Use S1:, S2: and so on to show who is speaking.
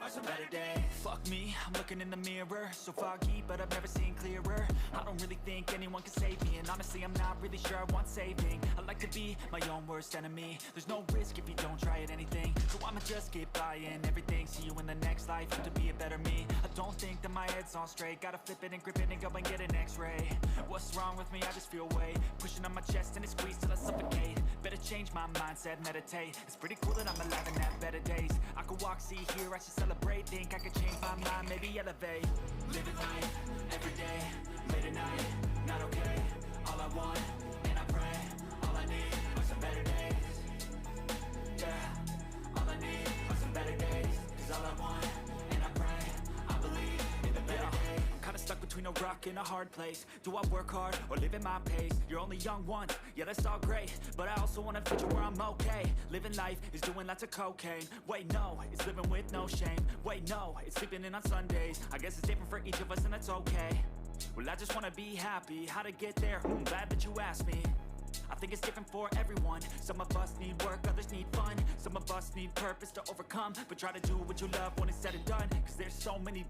S1: are some better days. Fuck me, I'm looking in the mirror, so foggy, but I've never seen clearer. I don't really think anyone can save me, and honestly I'm not really sure I want saving. I like to be my own worst enemy. There's no risk if you don't try at anything, so I'ma just get buying everything. See you in the next life, have to be a better me. I don't think that my head's on straight, gotta flip it and grip it and go and get an x-ray. What's wrong with me? I just feel weight pushing on my chest and it squeezes till I suffocate. Better change my mindset, meditate. It's pretty cool that I'm alive and have better days. I could walk, see, hear, I should celebrate. Think I could change my mind, maybe elevate. Living life, everyday, late at night, not okay. All I want, and I pray, all I need are some better days. Yeah, all I need are some better days. Cause all I want, and I pray, I believe in the better days. I'm kinda stuck between a rock and a hard place. Do I work hard or live at my pace? You're only young once, yeah that's all great, but I also want a future where I'm okay. Living life is doing lots of cocaine. Wait no, it's living with no shame. Wait no, it's sleeping in on Sundays. I guess it's different for each of us and that's okay. Well I just wanna be happy, how to get there? Glad that you asked me. I think it's different for everyone. Some of us need work, others need fun. Some of us need purpose to overcome, but try to do what you love when it's said and done. Cause there's so many different